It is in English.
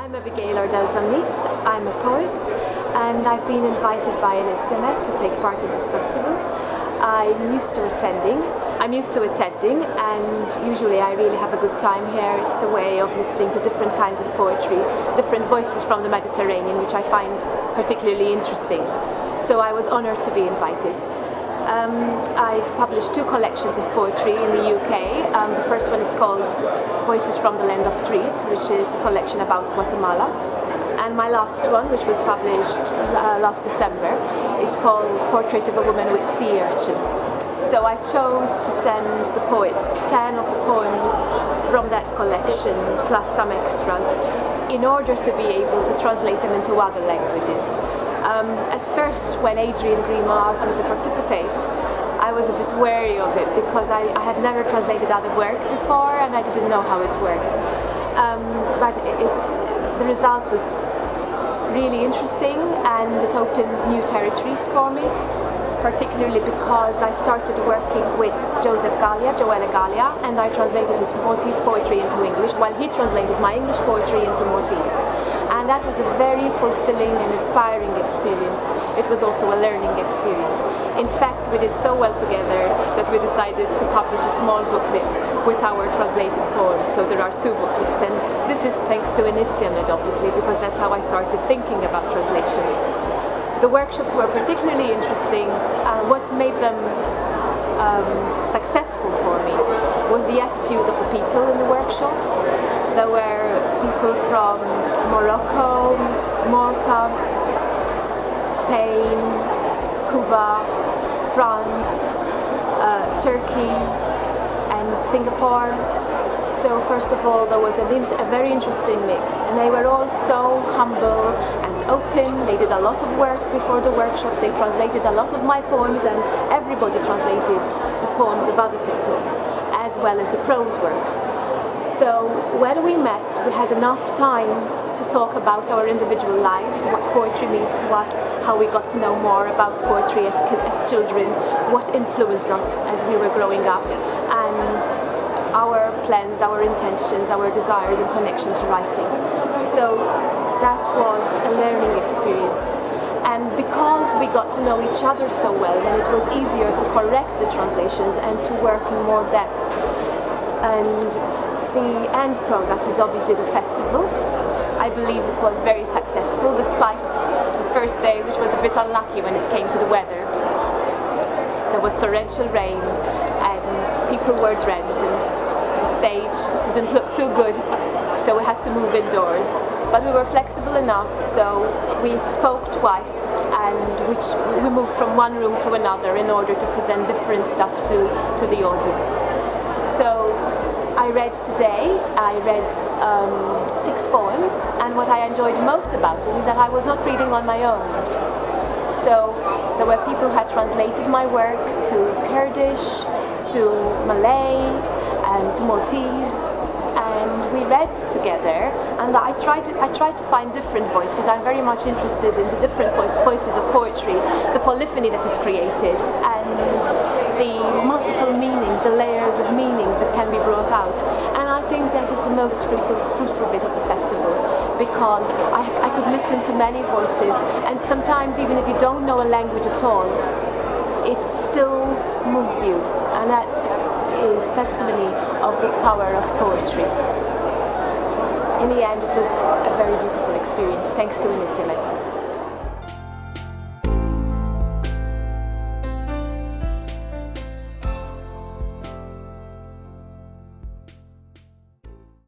I'm Abigail Ardelle Zammit. I'm a poet and I've been invited by Zammit to take part in this festival. I'm used to attending and usually I really have a good time here. It's a way of listening to different kinds of poetry, different voices from the Mediterranean, which I find particularly interesting. So I was honoured to be invited. I've published 2 collections of poetry in the UK. The first one is called Voices from the Land of Trees, which is a collection about Guatemala. And my last one, which was published last December, is called Portrait of a Woman with Sea Urchin. So I chose to send the poets 10 of the poems from that collection, plus some extras, in order to be able to translate them into other languages. At first, when Adrian Grima asked me to participate, I was a bit wary of it because I had never translated other work before and I didn't know how it worked. But the result was really interesting and it opened new territories for me, particularly because I started working with Joele Gallia, and I translated his Maltese poetry into English while he translated my English poetry into Maltese. And that was a very fulfilling and inspiring experience. It was also a learning experience. In fact, we did so well together that we decided to publish a small booklet with our translated poems. So there are 2 booklets, and this is thanks to Zammit, obviously, because that's how I started thinking about translation. The workshops were particularly interesting. What made them successful for me was the attitude of the people in the workshops. There were people from Morocco, Malta, Spain, Cuba, France, Turkey and Singapore. So first of all, there was a very interesting mix, and they were all so humble and open. They did a lot of work before the workshops. They translated a lot of my poems, and everybody translated the poems of other people, as well as the prose works. So when we met, we had enough time to talk about our individual lives, what poetry means to us, how we got to know more about poetry as children, what influenced us as we were growing up, and our plans, our intentions, our desires in connection to writing. So that was a learning experience. And because we got to know each other so well, then it was easier to correct the translations and to work in more depth. And the end product is obviously the festival. I believe it was very successful, despite the first day, which was a bit unlucky when it came to the weather. There was torrential rain and people were drenched and the stage didn't look too good, so we had to move indoors. But we were flexible enough, so we spoke twice and we moved from one room to another in order to present different stuff to the audience. So I read 6 poems, and what I enjoyed most about it is that I was not reading on my own. So there were people who had translated my work to Kurdish, to Malay, and to Maltese, and we read together, and I tried to find different voices. I'm very much interested in the different voices of poetry, the polyphony that is created, and the multiple meanings, the layers of meanings that can be brought out. And I think that is the most fruitful bit of the festival, because I could listen to many voices, and sometimes even if you don't know a language at all, it still moves you, and that is testimony of the power of poetry. In the end, it was a very beautiful experience, thanks to Zammit.